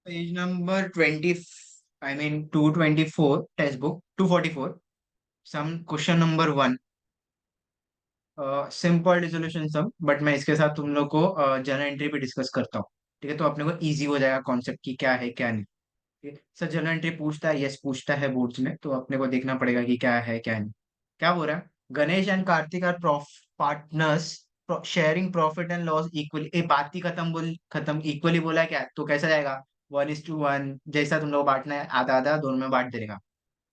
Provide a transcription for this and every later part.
Page number 20, I mean 224, textbook 244, sum question number 1, simple resolution sum, but मैं इसके साथ तुम लोग को जर्नल एंट्री भी डिस्कस करता हूँ। ठीक है, तो अपने को इजी हो जाएगा कॉन्सेप्ट की क्या है क्या नहीं। ठीक है सर, जर्नल एंट्री पूछता है, यस पूछता है बोर्ड्स में, तो अपने को देखना पड़ेगा कि क्या है क्या नहीं। क्या बोल रहा है, Ganesh and Kartik are partners sharing profit and loss equally. ए बात ही खत्म, बोल खत्म, इक्वली बोला है क्या, तो कैसा जाएगा 1:1, जैसा तुम लोग बांटना है आधा आधा दोनों में बांट देगा।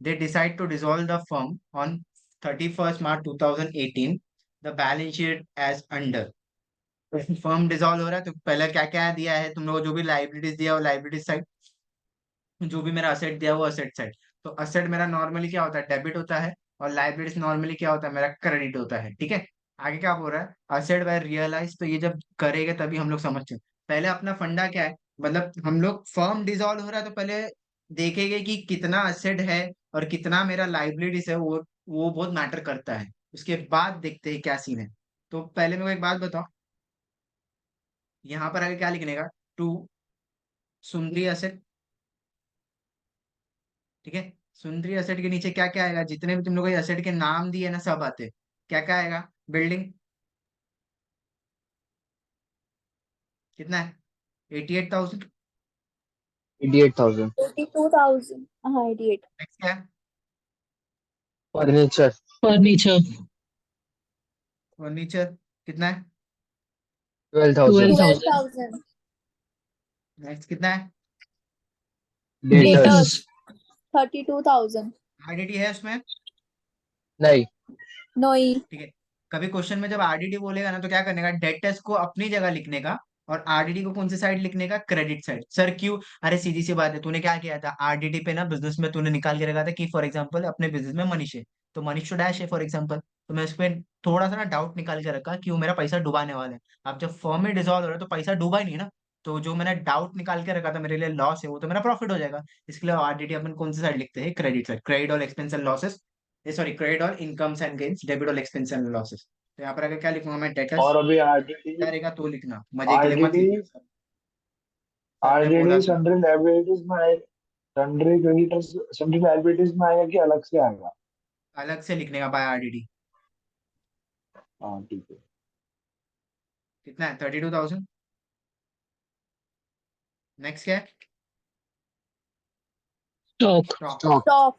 They decide to dissolve the firm on 31st March 2018, the balance sheet as under। Firm dissolve हो रहा है तो पहले क्या क्या दिया है तुम लोग, जो भी लाइबिलिटीज दिया वो लाइबिलिटीज साइड, जो भी मेरा असेट दिया वो असेट साइड। तो असेट मेरा नॉर्मली क्या होता है, डेबिट होता है, और लाइबिलिटीज नॉर्मली क्या होता है, मेरा क्रेडिट होता है। ठीक है, आगे क्या बोल रहा है, असेट बाय रियलाइज, तो ये जब करेगा तभी हम लोग समझते हैं। पहले अपना फंडा क्या है, मतलब हम लोग फर्म डिसॉल्व हो रहा है तो पहले देखेंगे कि कितना असेट है और कितना मेरा लाइबिलिटीज है, वो बहुत मैटर करता है। उसके बाद देखते हैं क्या सीन है। तो पहले मेरे को एक बात बताओ, यहाँ पर आगे क्या लिखने का, टू सुंदरी असेट। ठीक है, सुंदरी असेट के नीचे क्या क्या आएगा, जितने भी तुम लोग असेट के नाम दिए ना सब आते, क्या क्या आएगा, बिल्डिंग कितना है, 88,000। 88,000। 82,000, हाँ 88। नेक्स्ट क्या है, फर्नीचर। फर्नीचर फर्नीचर कितना है, 12,000। 12,000। 12,000। नेक्स्ट कितना है, डेटर्स। डेटर्स 32,000। आरडीटी है उसमें। नहीं। नोई। ठीक है, कभी क्वेश्चन में जब आरडीटी बोलेगा ना तो क्या करने का, डेटर्स को अपनी जगह लिखने का, और आरडीटी को कौन सी साइड लिखने का, क्रेडिट साइड। सर क्यों, अरे सीधी सी बात है, तूने क्या किया था आरडीटी पे ना, बिजनेस में तूने निकाल के रखा था कि फॉर एग्जांपल अपने बिजनेस में मनीष है, तो मनीष तो डैश है फॉर एग्जांपल, तो मैं उस पर थोड़ा सा ना डाउट निकाल के रखा कि वो मेरा पैसा डुबाने वाला है। अब जब फर्म में डिसॉल्व हो रहा है तो पैसा डूबा ही नहीं ना, तो जो मैंने डाउट निकाल के रखा था मेरे लिए लॉस है, वो तो मेरा प्रॉफिट हो जाएगा। इसके लिए आरडीटी अपन कौन सी साइड लिखते हैं, क्रेडिट साइड, क्रेडिट और expense and losses, sorry credit और इनकम्स एंड गेन्स, डेबिट और एक्सपेंस एंड लॉसेस। तो यहाँ पर आगे क्या लिखूंगा मैं, डेटर्स। और अभी आरडीडी। रहेगा तो लिखना, मजे के लिए मत आरडीडी। लिखना सर, सर ने बोला आरडीडी तो। सन्ड्री लायबिलिटीज में आएगा, सन्ड्री क्रेडिटर्स, सन्ड्री लायबिलिटीज में आएगा कि अलग से आएगा? अलग से लिखने का बाय आरडीडी। हाँ ठीक है। कितना है, 32,000। नेक्स्ट क्या है, स्टॉक स्टॉक। स्टॉक। स्टॉक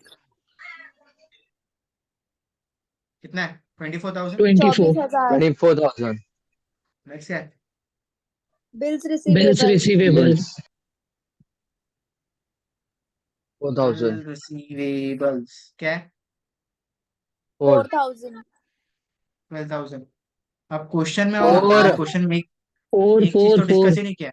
कितना है, 24,000। 24 24,000। 24,000। नेक्स्ट क्या है, bills bills receivable receivable bills. 4,000। Bill receivables क्या है, 4। 4,000। 12,000। अब क्वेश्चन में और फोर। क्वेश्चन में फोर एक चीज फोर तो फोर डिस्कस ही नहीं किया।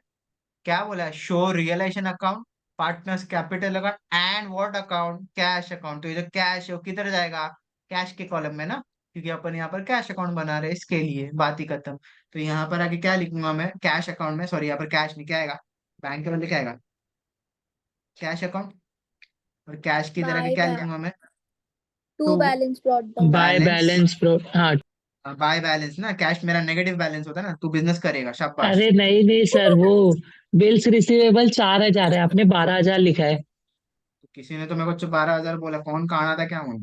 क्या बोला है, show realisation account, partners capital account and what account, cash account. तो ये जो कैश है वो किधर जाएगा, कैश के कॉलम में ना, क्योंकि अपन यहाँ पर कैश अकाउंट बना रहे हैं, इसके लिए बात ही खत्म। तो यहाँ पर आगे क्या लिखूंगा मैं, कैश अकाउंट में, सॉरी यहाँ पर कैश नहीं, क्या आएगा, बैंक के बदले क्या आएगा, कैश अकाउंट। और कैश की तरह के बाय क्या लिखूंगा मैं, to to balance brought down. By balance, balance pro हाँ। बाय बैलेंस ना, कैश मेरा नेगेटिव बैलेंस होता है ना, तू बिजनेस करेगा, शाबाश। अरे नहीं नहीं सर, वो बिल्स रिसीवेबल 4,000 है, आपने 12,000 लिखा है। तो किसी ने तो मेरे को 12,000 बोला, कौन काना था क्या हूँ।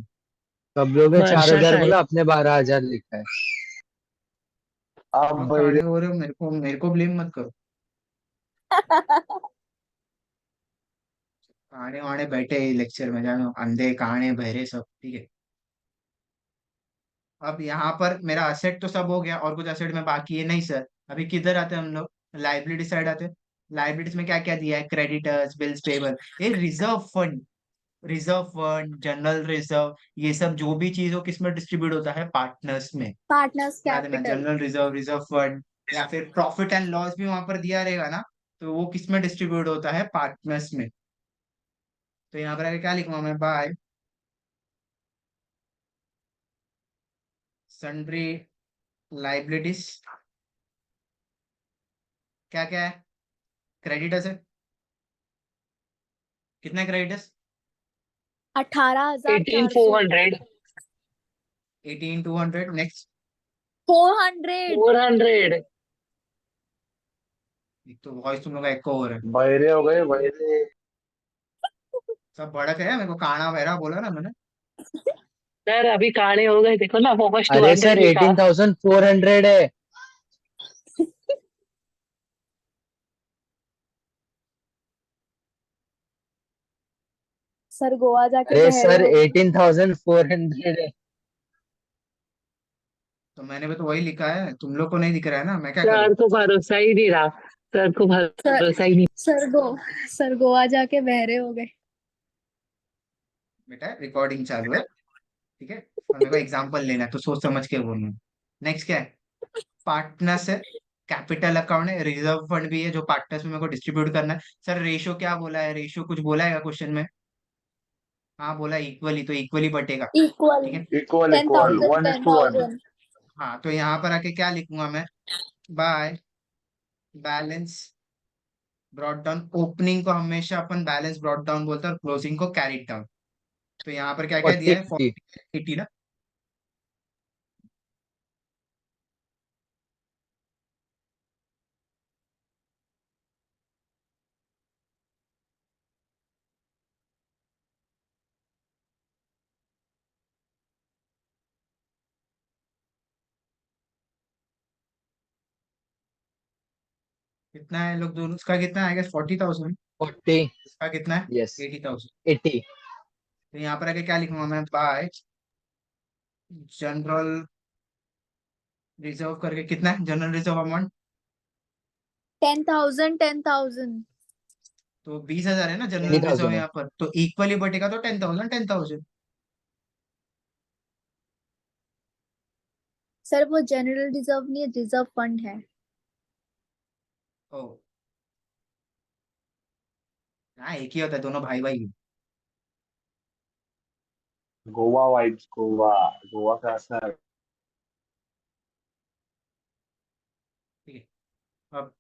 सब लोग ने चार वर्षा हजार का है। बोला, अपने 12,000 लिखा है। आप और भाई। काने हो रहे हो, मेरे को ब्लेम मत करो। काने वाने बैठे लेक्चर में, जानो अंधे काने बहरे सब, ठीक है। अब यहाँ पर मेरा असेट तो सब हो गया, और कुछ असेट में बाकी है नहीं सर। अभी किधर आते हैं हम लोग, लाइबिलिटी साइड आते हैं। लाइबिलिटीज में क्या क्या दिया है, क्रेडिटर्स, बिल्स पेबल, ये reserve fund, reserve fund, general reserve, ये सब जो भी चीज हो किस में डिस्ट्रीब्यूट होता है, पार्टनर्स में। पार्टनर्स याद है ना, capital. General reserve, reserve fund, या फिर प्रॉफिट एंड लॉस भी वहां पर दिया रहेगा ना, तो वो किस में डिस्ट्रीब्यूट होता है, पार्टनर्स में। तो यहाँ पर आगे क्या लिखूंगा मैं, बाय सन्ड्री लाइबिलिटीज, क्या क्या है, क्रेडिटर्स है, कितना क्रेडिटर्स, 18,400। 18,400 18,200। नेक्स्ट 400। 400 एक तो वॉइस तुम लोग का एको हो रहा है। बहरे हो गए बहरे। सब भड़क है, मेरे को काना बहरा बोला ना मैंने। सर अभी काले हो गए, देखो ना, फोकस टू अरे सर हंड्रेड लिखा। 18,400 है। सर गोवा जाके अरे बहरे सर हो गए। 18,400 है। तो मैंने भी तो वही लिखा है, तुम लोग को नहीं दिख रहा है ना, मैं क्या करूँ। सर को भरोसा ही नहीं रहा, सर को सर भरोसा ही नहीं। सर गो सर गोवा जाके बहरे हो गए। बेटा रिकॉर्डिंग चालू है, ठीक है, और मेरे को एग्जाम्पल लेना है तो सोच समझ के बोलना। नेक्स्ट क्या है, पार्टनर्स है, कैपिटल अकाउंट है, रिजर्व फंड भी है जो पार्टनर्स में मेरे को डिस्ट्रीब्यूट करना है। सर रेशियो क्या बोला है, रेशियो कुछ बोला है क्वेश्चन में। हाँ बोला इक्वली, तो इक्वली बटेगा। इक्वल। ठीक है। Equal ten equal thousand one is ten to one. Thousand हाँ तो यहाँ पर आके क्या लिखूंगा मैं, by balance brought down. Opening को हमेशा अपन बैलेंस ब्रॉट डाउन बोलते हैं और क्लोजिंग को कैरी डाउन। तो यहाँ पर क्या क्या दिया है, 40। 80 ना। कितना है लोग दोनों, उसका कितना है, 40,000। 40। इसका कितना है, यस। 80,000। 80। तो यहाँ पर आके क्या लिखूंगा मैं, बाय जनरल रिजर्व करके, कितना है जनरल रिजर्व अमाउंट। 10,000 10,000। तो 20,000 है ना जनरल रिजर्व 20,000 है। यहाँ पर, तो इक्वली बटेगा तो 10,000 10,000। सर वो जनरल रिजर्व नहीं है, रिजर्व फंड है। ओ हाँ, एक ही होता है, दोनों भाई भाई हैं। गोवा वाइब्स गोवा। गोवा का असर। ठीक है। अब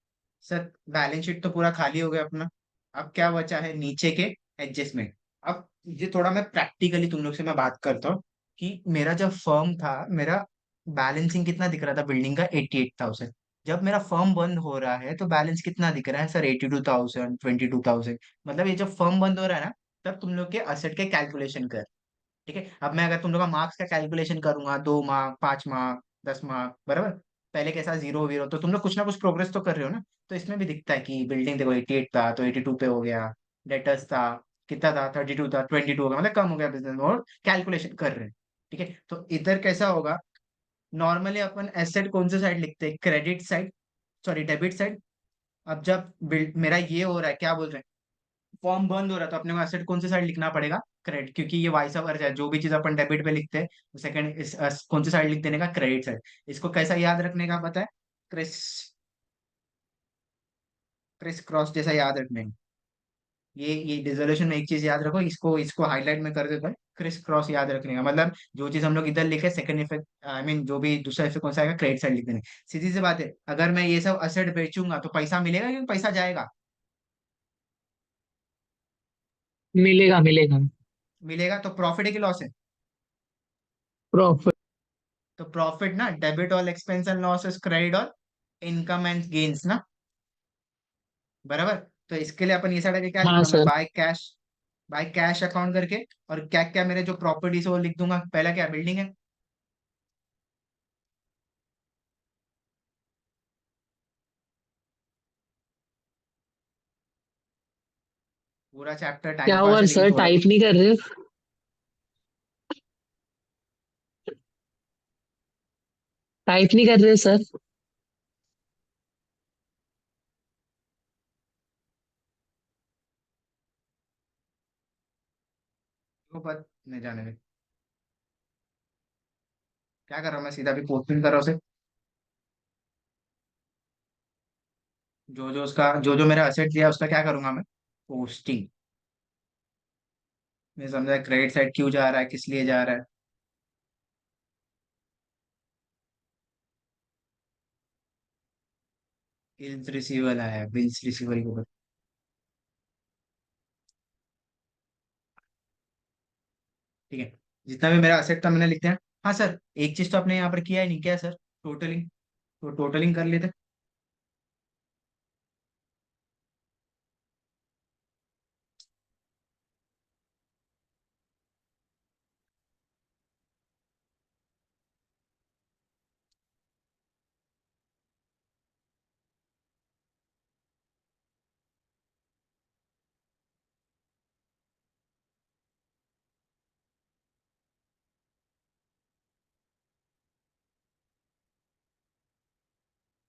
सर बैलेंस शीट तो पूरा खाली हो गया अपना। अब क्या बचा है नीचे के एडजस्टमेंट। अब ये थोड़ा मैं प्रैक्टिकली तुम लोग से मैं बात करता हूँ कि मेरा जब फर्म था, मेरा बैलेंसिंग कितना दिख रहा था बिल्डिंग का, 88,000। जब मेरा फर्म बंद हो रहा है तो बैलेंस कितना दिख रहा है सर, 82,000 22,000। मतलब ये जब फर्म बंद हो रहा है ना, तब तुम लोग के असेट के कैलकुलेशन कर। ठीक है, अब मैं अगर तुम लोग का मार्क्स का कैलकुलेशन करूंगा, 2 मार्क 5 मार्क 10 मार्क बराबर, पहले कैसा जीरो वीरो, तो तुम लोग कुछ ना कुछ प्रोग्रेस तो कर रहे हो ना। तो इसमें भी दिखता है कि बिल्डिंग देखो 88 था तो 82 पे हो गया। डेटर्स था, कितना था, 32 था, 22 हो गया, मतलब कम हो गया बिजनेस, और कैलकुलेशन कर रहे हैं। ठीक है, तो इधर कैसा होगा, नॉर्मली अपन एसेट कौन से साइड लिखते हैं, credit side, sorry debit side. अब जब मेरा ये हो रहा है, क्या बोल रहे हैं, फॉर्म बंद हो रहा है, तो अपने को एसेट कौन से साइड लिखना पड़ेगा, क्रेडिट, क्योंकि ये वाइस वर्सा है, जो भी चीज अपन डेबिट पे लिखते हैं सेकंड इस कौन से साइड लिख देने का, क्रेडिट साइड। इसको कैसा याद रखने का पता है, क्रिस क्रिस क्रॉस जैसा याद रखने का। ये डिसोल्यूशन में एक चीज याद रखो, इसको इसको हाईलाइट में कर देता है, क्रिस क्रॉस याद रखने का मतलब, जो चीज हम लोग इधर लिखे सेकंड इफेक्ट, आई मीन जो भी दूसरा इफेक्ट कौन सा आएगा, क्रेडिट साइड लिख देने। सीधी सी बात है, अगर मैं ये सब असेट बेचूंगा तो पैसा मिलेगा कि पैसा जाएगा। मिलेगा मिलेगा। मिलेगा, तो प्रॉफिट है कि लॉस है। प्रॉफिट। तो प्रॉफिट ना, debit all expense and losses, credit all income and gains ना, बराबर। तो इसके लिए अपन ये साइड आके क्या हाँ लिखूंगा मैं, सर। बाय कैश अकाउंट करके, और क्या क्या मेरे जो प्रॉपर्टीज है वो लिख दूंगा। पहला क्या, बिल्डिंग है, पूरा चैप्टर क्या टाइम पास हुआ है लेकिन सर, थोड़ा टाइप नहीं कर रहे हो? टाइप नहीं कर रहे हो सर? को पता नहीं, जाने में क्या कर रहा हूँ मैं, सीधा भी पोस्टिंग कर रहा हूँ उसे। जो जो उसका जो जो मेरा असेट दिया उसका क्या करूंगा मैं, पोस्टिंग। मैं समझा क्रेडिट साइड क्यों जा रहा है, किस लिए जा रहा है। बिल्स रिसीवेबल है, बिल्स रिसीवेबल को ठीक है, जितना भी मेरा असेट था मैंने लिख दिया। हाँ सर, एक चीज तो आपने यहाँ पर किया ही नहीं, क्या है सर, टोटलिंग। तो टोटलिंग कर लेते।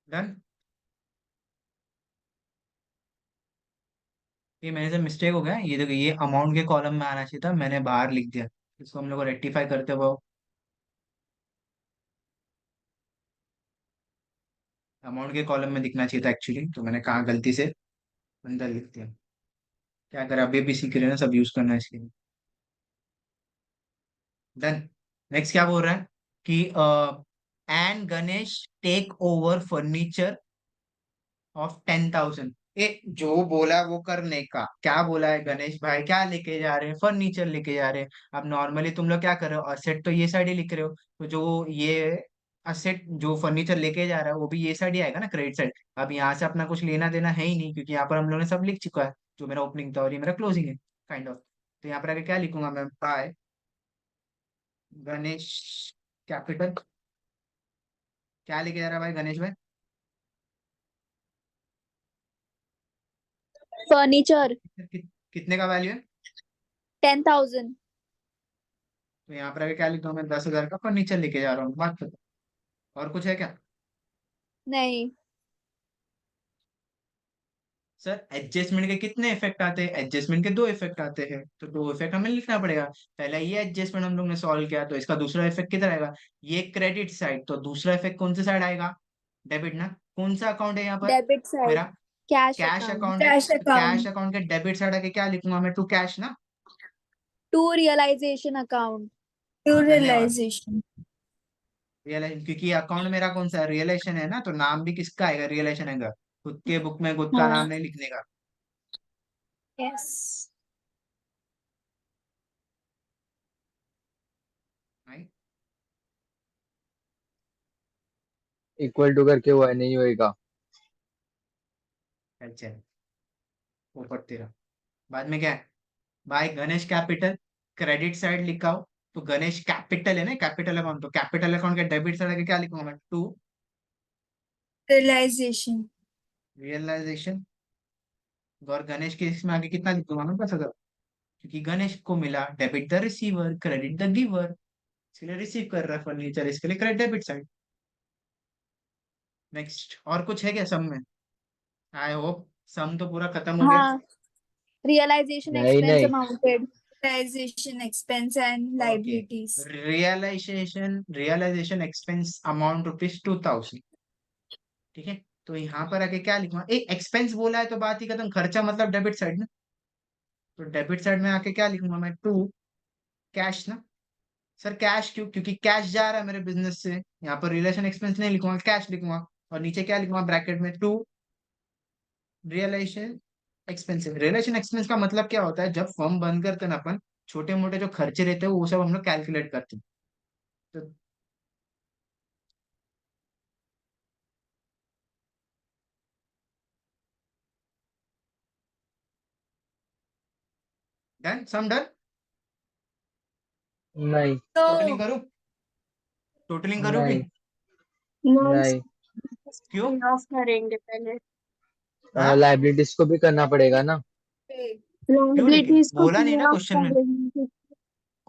डन। ये मेरे से मिस्टेक हो गया, ये देखो ये अमाउंट के कॉलम में आना चाहिए था, मैंने बाहर लिख दिया। इसको हम लोग को रेक्टिफाई करते हुए अमाउंट के कॉलम में दिखना चाहिए था एक्चुअली, तो मैंने कहा गलती से अंदर लिख दिया। क्या करें, अभी भी सीख रहे हैं ना, सब यूज करना है इसलिए। डन। नेक्स्ट क्या बोल रहा है कि and Ganesh take over furniture of 10,000। ए, जो बोला वो करने का, क्या बोला है गणेश भाई, क्या लेके जा रहे हैं, फर्नीचर लेके जा रहे हैं। अब नॉर्मली तुम लोग क्या कर रहे हो, असेट तो ये साइड ही लिख रहे हो, तो जो ये असेट जो फर्नीचर लेके जा रहा है वो भी ये साइड ही आएगा ना, क्रेडिट साइड। अब यहाँ से अपना कुछ लेना देना है ही नहीं, क्योंकि यहाँ पर हम लोगों ने सब लिख चुका है, जो मेरा ओपनिंग था और ये मेरा क्लोजिंग है काइंड ऑफ। तो यहाँ पर आगे क्या लिखूंगा मैं, बाय गणेश कैपिटल। क्या लेके जा रहा है भाई गणेश भाई? फर्नीचर कितने का वैल्यू है? 10,000। तो यहाँ पर आगे क्या लिखूंगा मैं, 10,000 का फर्नीचर लेके जा रहा हूँ, बात खत्म। और कुछ है क्या? नहीं। सर एडजस्टमेंट के कितने इफेक्ट आते हैं? एडजस्टमेंट के दो इफेक्ट आते हैं, तो दो इफेक्ट हमें लिखना पड़ेगा। पहला ये एडजस्टमेंट हम लोग ने सॉल्व किया, तो इसका दूसरा इफेक्ट किधर आएगा? ये क्रेडिट साइड, तो दूसरा इफेक्ट कौन से साइड आएगा? डेबिट ना। कौन सा अकाउंट है यहाँ पर? Debit side. मेरा कैश कैश अकाउंट। अकाउंट है, कैश तो कैश अकाउंट। अकाउंट के डेबिट साइड आके क्या लिखूंगा मैं, टू कैश ना। To realisation account. टू हाँ धन्यवाद। रियलाइजेशन। रियलाइजेशन, क्योंकि अकाउंट मेरा कौन सा है, रियलाइजेशन है ना, तो नाम भी किसका आएगा, रियलाइजेशन आएगा। खुद के बुक में खुद का नाम हाँ। नहीं लिखने का। यस। right? इक्वल टू करके वो है नहीं होएगा। अच्छा, ऊपर तेरा। बाद में क्या है, by Ganesh capital, credit side लिखा हो, तो गणेश कैपिटल है ना, कैपिटल अकाउंट, तो कैपिटल अकाउंट के डेबिट साइड आगे क्या लिखूंगा मैं, टू रियलाइजेशन। रियलाइजेशन। और गणेश के इसमें आगे कितना लिखूंगा मैं, 10,000, क्योंकि गणेश को मिला debit the receiver credit the giver, इसलिए रिसीव कर रहा है फर्नीचर, इसके लिए क्रेडिट डेबिट साइड। नेक्स्ट और कुछ है क्या सम में? आई होप सम तो पूरा खत्म हो गया। हाँ। रियलाइजेशन नहीं एक्सपेंस नहीं amounted. Realisation expense and okay, liabilities. Realisation expense amount rupees 2,000। ठीक है, तो यहाँ पर आके क्या लिखूंगा, एक एक्सपेंस बोला है तो बात ही खत्म, खर्चा मतलब डेबिट साइड ना, तो डेबिट साइड में आके क्या लिखूंगा मैं, टू कैश ना। सर कैश क्यों, क्योंकि कैश जा रहा है मेरे बिजनेस से, यहाँ पर रिलेशन एक्सपेंस नहीं लिखूंगा, कैश लिखूंगा। और नीचे क्या लिखूंगा ब्रैकेट में, to realisation expensive. Realisation expense का मतलब क्या होता है, जब फर्म बंद करते हैं ना अपन, छोटे मोटे जो खर्चे रहते हैं वो सब हम लोग कैलकुलेट करते हैं। तो डन, सम डन। नहीं टोटलिंग तो करूँ, टोटलिंग करूँ कि? नहीं नहीं क्यों? ऑफ करेंगे पहले। हाँ, लाइबिलिटीज को भी करना पड़ेगा ना। क्यों लेकिन लाइबिलिटीज को बोला नहीं पे ना ऑफ क्वेश्चन में, करेंगे।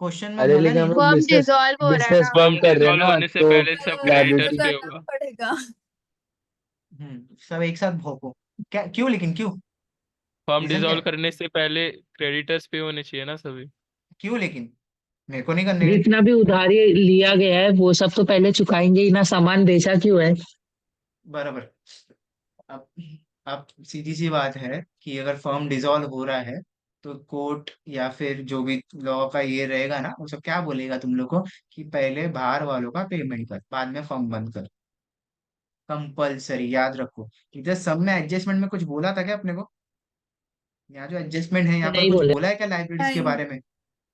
क्वेश्चन में अरे बोला लेकिन नहीं हम ना। लोग फर्म बिजनेस डिसॉल्व हो रहा है बिजनेस ना। फॉर्म फर्म कर रहे हैं डिसॉल्व ना, होने से तो पहले सब तो क्रेडिटर्स लाइबिलिटी पे करना होगा। पड़ेगा। सब एक साथ भोगो। क्या क्यों लेकिन, क्यों? फर्म रीजन क्या डिसॉल्व है? करने से पहले क्रेडिटर्स पे होने चाहिए ना सभी। क्यों लेकिन, मेरे को नहीं करने का। जितना भी उधारी लिया गया है वो सब तो पहले चुकाएंगे ही ना, सामान बेचा क्यों है? बराबर। अब अब सीधी सी बात है कि अगर फर्म डिसॉल्व हो रहा है, तो कोर्ट या फिर जो भी लॉ का ये रहेगा ना, वो सब क्या बोलेगा तुम लोग को, कि पहले बाहर वालों का पेमेंट कर, बाद में फर्म बंद कर। कंपलसरी याद रखो। इधर सब में एडजस्टमेंट में कुछ बोला था क्या अपने को? यहाँ जो एडजस्टमेंट है यहाँ पर नहीं कुछ बोले। बोला है क्या लाइबिलिटीज के नहीं। बारे में?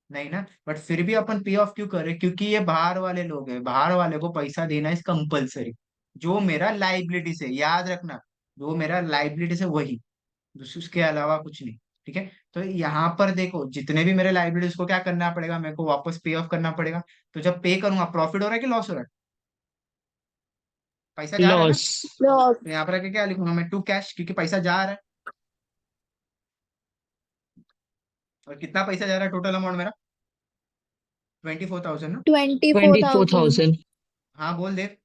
नहीं ना, बट फिर भी अपन पे ऑफ क्यों करें, क्योंकि ये बाहर वाले लोग हैं, बाहर वाले को पैसा देना इज कंपलसरी। जो मेरा लाइबिलिटी से, याद रखना, जो मेरा लाइबिलिटी से वही, उसके अलावा कुछ नहीं। ठीक है, तो यहाँ पर देखो जितने भी मेरे लाइबिलिटीज को क्या करना पड़ेगा, मेरे को वापस पे ऑफ करना पड़ेगा। तो जब पे करूंगा, प्रॉफिट हो रहा है कि लॉस हो रहा है? पैसा जा रहा है ना, लॉस। लॉस। तो यहाँ पर आके क्या लिखूंगा मैं, टू कैश, क्योंकि पैसा जा रहा है। और कितना पैसा जा रहा है टोटल अमाउंट मेरा? 24,000 ना। 24,000। 24,000। हाँ बोल दे।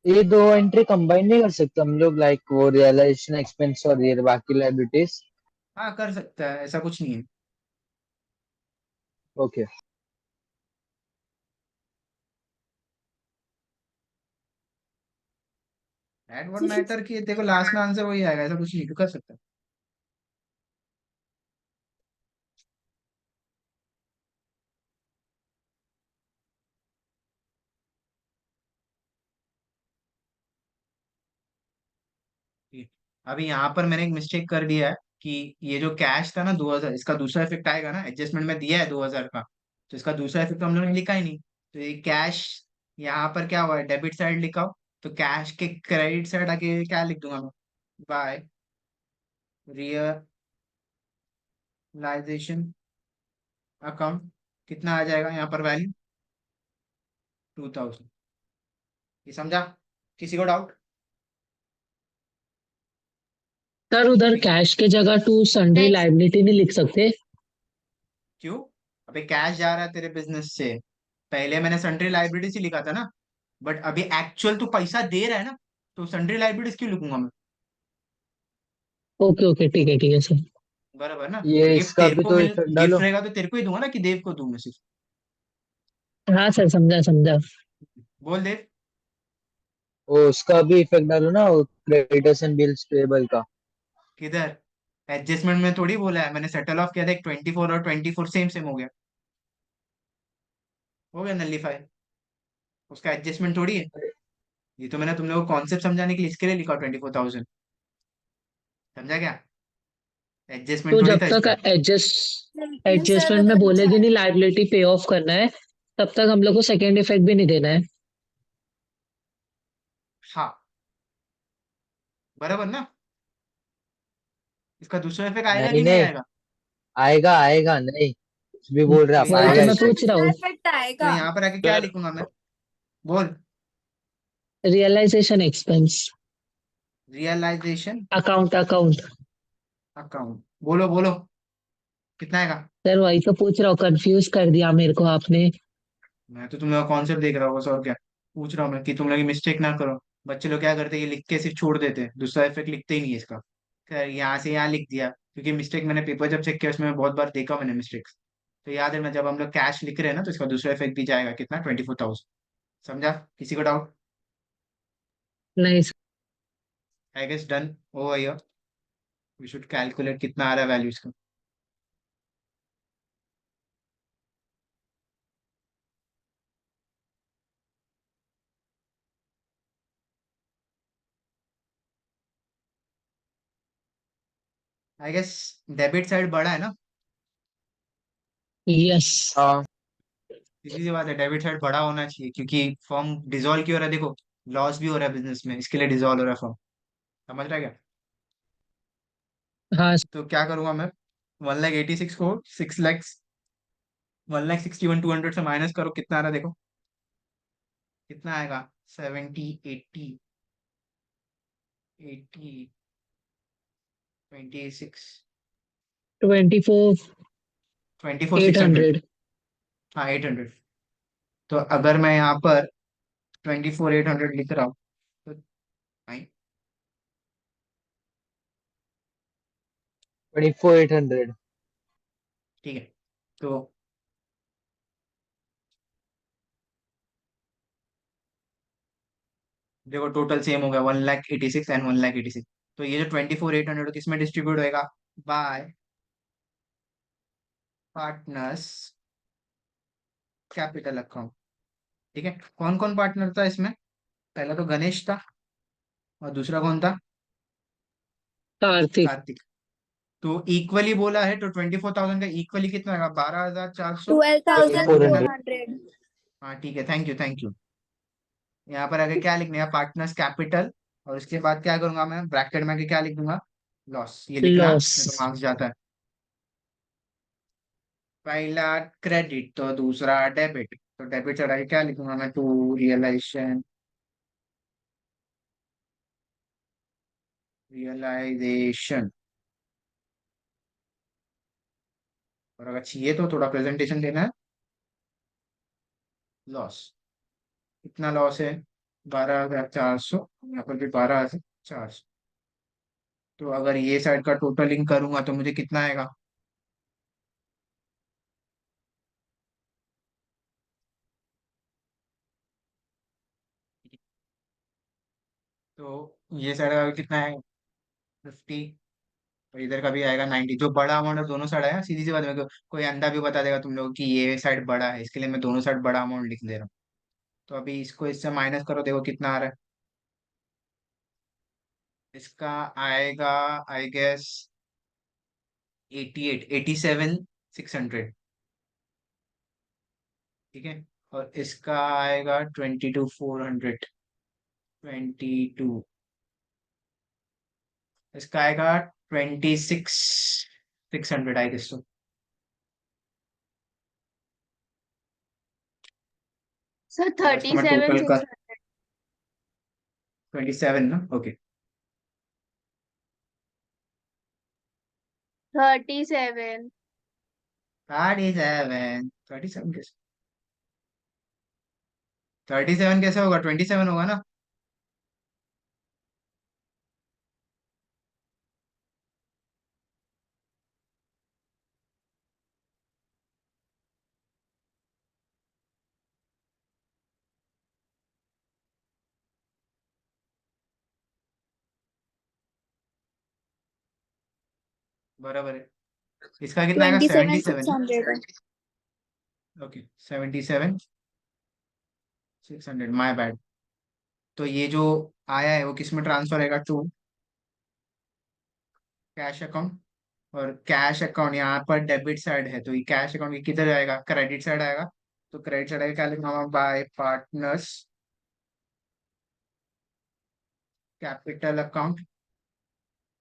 ये दो एंट्री कंबाइन नहीं कर सकते हम लोग, लाइक वो रियलाइजेशन एक्सपेंस और ये बाकी लाइबिलिटीज? हाँ कर सकता है, ऐसा कुछ नहीं है। ओके। एट व्हाट मैटर कि देखो लास्ट में आंसर वही आएगा, ऐसा कुछ नहीं, तो कर सकता है। ठीक है। अभी यहाँ पर मैंने एक मिस्टेक कर दिया है कि ये जो कैश था ना 2000, इसका दूसरा इफेक्ट आएगा ना, एडजस्टमेंट में दिया है 2000 का, तो इसका दूसरा इफेक्ट हम लोगों ने लिखा ही नहीं। तो ये कैश यहाँ पर क्या हुआ है, डेबिट साइड लिखा हो, तो कैश के क्रेडिट साइड आके क्या लिख दूंगा मैं, बाय रियलाइजेशन अकाउंट। कितना आ जाएगा यहाँ पर वैल्यू, 2000। ये समझा? किसी को डाउट? सर उधर कैश के जगह टू सन्ड्री Next. लाइबिलिटी नहीं लिख सकते? क्यों? अबे कैश जा रहा है तेरे बिजनेस से, पहले मैंने सन्ड्री लाइबिलिटीज ही लिखा था ना, बट अभी एक्चुअल तो पैसा दे रहा है ना, तो सन्ड्री लाइबिलिटीज क्यों लिखूंगा मैं? ओके ओके, ठीक है सर। बराबर ना? ये गिफ्ट इसका तेरे भी को तो मिल, इफेक्ट गिफ्ट डालो। रहेगा तो तेरे को ही दूंगा ना, कि देव को दूं मैं सिर्फ? हाँ सर, समझा समझा। बोल देव। वो उसका भी इफेक्ट डालो ना, क्रेडिटर्स एंड बिल्स पेबल का। किधर? एडजस्टमेंट में थोड़ी बोला है, मैंने सेटल ऑफ किया था, एक 24 और 24 सेम सेम हो गया नलीफाई। उसका एडजस्टमेंट थोड़ी है। ये तो मैंने तुम लोगों को कॉन्सेप्ट समझाने के लिए इसके लिए लिखा 24,000। समझा क्या? तो एडजस्टमेंट थोड़ी जब था तक इसका। लेकिन सर एडजस्टमेंट में अगर बोलेगी चाहे नहीं लाइबिलिटी पे ऑफ करना है, तब तक हम लोग को सेकेंड इफेक्ट भी नहीं देना है। हाँ, बराबर ना? इसका दूसरा इफेक्ट आएगा नहीं कि नहीं नहीं, आएगा? आएगा आएगा, नहीं कुछ भी बोल रहे तो आप, वही यहाँ तो आएगा पर मैं इसका इफेक्ट। पूछ रहा दूसरा हूँ। इफेक्ट तो आएगा। यहाँ पर आके क्या सर लिखूंगा मैं? बोल। Realisation expense realisation account. Account. बोलो बोलो, कितना आएगा? सर वही तो पूछ रहा हूँ, कंफ्यूज कर दिया मेरे को आपने। मैं तो तुम लोग कॉन्सेप्ट देख रहा हूँ बस, और क्या पूछ रहा हूँ मैं कि तुम लोग मिस्टेक ना करो। बच्चे लोग क्या करते हैं, ये लिख के सिर्फ छोड़ देते हैं, दूसरा इफेक्ट लिखते ही नहीं है इसका। खैर यहाँ से यहाँ लिख दिया, क्योंकि मिस्टेक मैंने पेपर जब चेक किया उसमें बहुत बार देखा मैंने मिस्टेक्स। तो याद है, मैं जब हम लोग कैश लिख रहे हैं ना, तो इसका दूसरा इफेक्ट भी जाएगा, कितना, 24,000। समझा? किसी को डाउट? नहीं आई गेस डन हो गया। वी शुड कैलकुलेट कितना आ रहा है वैल्यू इसका। आई गेस डेबिट साइड बड़ा है ना? यस। हाँ। सीधी सी बात है, डेबिट साइड बड़ा होना चाहिए, क्योंकि फॉर्म डिसॉल्व क्यों हो रहा है, देखो लॉस भी हो रहा है बिजनेस में, इसके लिए डिसॉल्व हो रहा है फॉर्म। समझ रहा है क्या? हाँ तो क्या करूंगा मैं, 1,86,000 को 6 लैक्स, 1,61,200 से माइनस करो, कितना आ रहा है देखो, कितना आएगा, 70, 80, 80, 26, 24 24,600। 800। हाँ 800। तो अगर मैं यहाँ पर 24,800 लिख रहा हूँ, तो आई, 24,800। ठीक है। तो देखो टोटल सेम हो गया, 1,86,000 एंड 1,86,000। तो ये जो 24,800 किसमें डिस्ट्रीब्यूट होएगा, बाय पार्टनर्स कैपिटल अकाउंट। ठीक है। कौन कौन पार्टनर था इसमें? पहला तो गणेश था, और दूसरा कौन था? कार्तिक। कार्तिक। तो इक्वली बोला है, तो 24,000 का इक्वली कितना होगा, 12,400 twelve plus thousand four 2,400। 100। Hundred हाँ ठीक है, थैंक यू थैंक यू। यहाँ पर आगे क्या लिखना है, पार्टनर्स कैपिटल, और उसके बाद क्या करूंगा मैं, ब्रैकेट में आगे क्या लिख दूंगा, लॉस। ये लिखना, लॉस। नहीं तो मार्क्स जाता है। पहला क्रेडिट तो दूसरा डेबिट, तो डेबिट से आगे क्या लिखूंगा मैं, टू रियलाइजेशन, रियलाइजेशन। और अगर चाहिए तो थोड़ा प्रेजेंटेशन देना है, लॉस। कितना लॉस है, 12,400, यहाँ पर भी 12,400। तो अगर ये साइड का टोटलिंग करूंगा तो मुझे कितना आएगा? तो ये साइड का कितना आएगा? 50। और इधर का भी आएगा 90। जो बड़ा अमाउंट है दोनों साइड आएगा। सीधी सी बात है, कोई अंधा भी बता देगा तुम लोग कि ये साइड बड़ा है, इसके लिए मैं दोनों साइड बड़ा अमाउंट लिख दे रहा हूँ। तो अभी इसको इससे माइनस करो, देखो कितना आ रहा है। इसका आएगा आई गेस 88, 87,600। ठीक है। और इसका आएगा 22,400। 22। इसका आएगा 26,600 आई गेस। तो सर अगर इसको थर्टी मैं सेवन टोटल कर सिक्स 27 ना, ओके। 37। 37 कैसे? 37 कैसे होगा? 27 होगा ना। बराबर है। इसका कितना आएगा? 77 ना। 27,600 है। Okay, 77,600, my bad. तो ये जो आया है वो किस में ट्रांसफर होगा? To cash account. और कैश अकाउंट यहाँ पर डेबिट साइड है, तो ये कैश अकाउंट किधर जाएगा? क्रेडिट साइड आएगा। तो क्रेडिट साइड आएगा, क्या लिखना होगा? Bye partners capital account.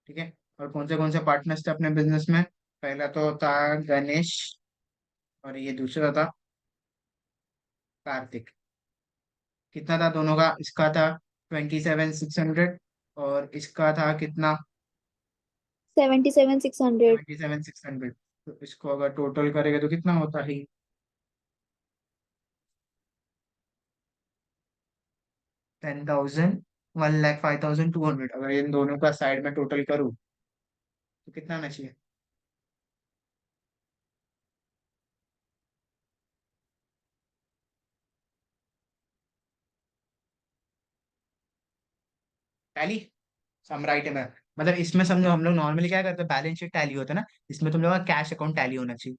ठीक है। और कौन से पार्टनर्स थे अपने बिजनेस में? पहला तो था गणेश, और ये दूसरा था कार्तिक। कितना था दोनों का? इसका था 27,600, और इसका था कितना? 77,600। 77,600। तो इसको अगर टोटल करेंगे तो कितना होता है? 10,000, 1,05,200। अगर इन दोनों का साइड में टोटल करूँ तो कितना आना चाहिए? टैली। सम राइट है मैं। मतलब इसमें समझो, हम लोग नॉर्मली क्या करते हैं, बैलेंस शीट टैली होता है ना, इसमें तुम लोग का कैश अकाउंट टैली होना चाहिए।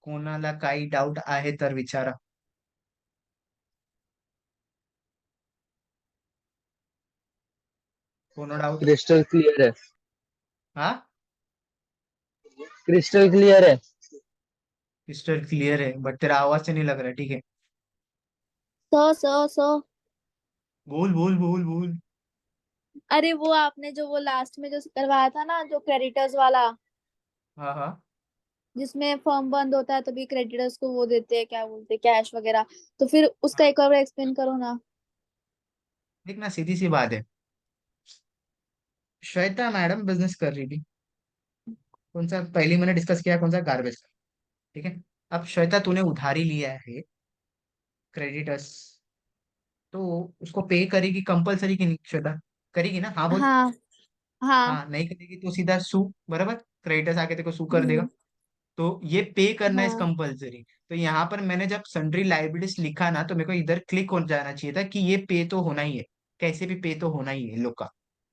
कोणाला काही डाउट आहे तर विचारा। कोनो डाउट? क्रिस्टल क्लियर है। हाँ, क्रिस्टल क्लियर है। क्रिस्टल क्लियर है, बट तेरा आवाज से नहीं लग रहा है। ठीक है, 100 100 100। बोल बोल बोल बोल। अरे वो आपने जो वो लास्ट में जो करवाया था ना, जो क्रेडिटर्स वाला, हाँ हाँ। जिसमें फॉर्म बंद होता है तभी क्रेडिटर्स को वो देते हैं, क्या बोलते हैं, कैश वगैरह। तो फिर उसका हाँ। एक और एक्सप्लेन करो ना। देखना, सीधी सी बात है। श्वेता मैडम बिजनेस कर रही थी। कौन सा पहली मैंने डिस्कस किया, कौन सा? गार्बेज का। ठीक है। अब श्वेता तूने उधारी लिया है क्रेडिटर्स, तो उसको पे करेगी कंपलसरी कि नहीं श्वेता? करेगी ना, हाँ बोल। हाँ हाँ। हाँ, नहीं करेगी तो सीधा सू। बराबर। क्रेडिटर्स आके तेरे को सू कर देगा। हम्म। तो ये पे करना इज हाँ कंपलसरी। तो यहाँ पर मैंने जब सन्ड्री लाइबिलिटीज लिखा ना, तो मेरे को इधर क्लिक हो जाना चाहिए था कि ये पे तो होना ही है। कैसे भी पे तो होना ही है इन लोग का।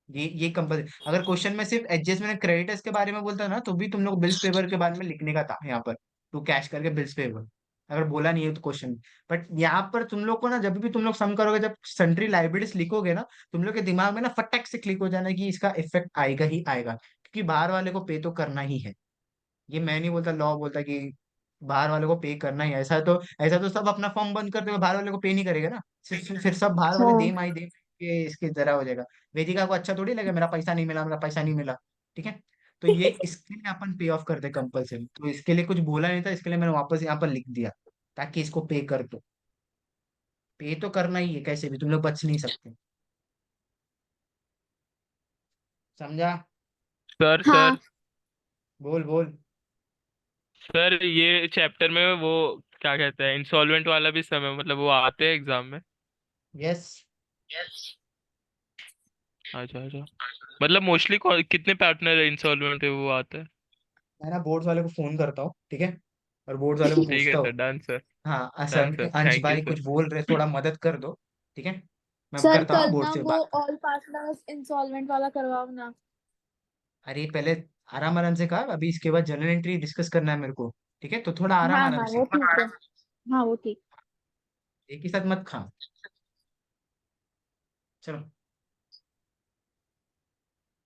ये कंपलसरी। अगर क्वेश्चन में सिर्फ एडजस्टमेंट क्रेडिटर्स के बारे में बोलता ना, तो भी तुम लोग बिल्स पेपर के बारे में लिखने का था यहाँ पर। टू कैश करके बिल्स पेपर। अगर बोला नहीं है तो क्वेश्चन। बट यहाँ पर तुम लोग को ना, जब भी तुम लोग सम करोगे, जब सन्ड्री लाइबिलिटीज लिखोगे ना, तुम लोग के दिमाग में ना फटक से क्लिक हो जाना है कि इसका इफेक्ट आएगा ही आएगा, क्योंकि बाहर वाले को पे तो करना ही है। ये मैं नहीं बोलता, लॉ बोलता कि बाहर वाले को पे करना ही है। ऐसा तो सब अपना फॉर्म बंद कर देगा, बाहर वाले को पे नहीं करेगा ना। फिर सब बाहर वाले दे हाँ। माई दे के इसके जरा हो जाएगा। वेदिका को अच्छा थोड़ी लगे मेरा पैसा नहीं मिला, मेरा पैसा नहीं मिला। ठीक है। तो ये इसके लिए अपन पे ऑफ कर दे कंपल्सरी। तो इसके लिए कुछ बोला नहीं था, इसके लिए मैंने वापस यहाँ पर लिख दिया, ताकि इसको पे कर दो। पे तो करना ही है, कैसे भी तुम लोग बच नहीं सकते। समझा? सर हाँ। सर बोल बोल। सर ये चैप्टर में वो क्या कहते हैं इंसॉल्वेंट वाला भी समय मतलब वो आते हैं एग्जाम में? यस। अच्छा अच्छा। मतलब मोस्टली कितने पार्टनर है इंसॉल्वेंट है वो आता है? मैं ना बोर्ड्स वाले को फोन करता हूँ, ठीक है, और बोर्ड्स वाले को ठीक है पूछता सर, हूँ। Done sir. हाँ डन सर, सर, अंश थैंक यू भाई सर। कुछ बोल रहे, थोड़ा मदद कर दो, ठीक है। मैं सर करता हूँ कल बोर्ड ना से वो बात। ऑल पार्टनर्स इंसॉल्वेंट वाला करवाओ ना। अरे पहले आराम आराम से कर, अभी इसके बाद जनरल एंट्री डिस्कस करना है मेरे को, ठीक है, तो थोड़ा आराम हाँ आराम हाँ से। वो ठीक है। हाँ वो ठीक। एक ही साथ मत खा। चलो।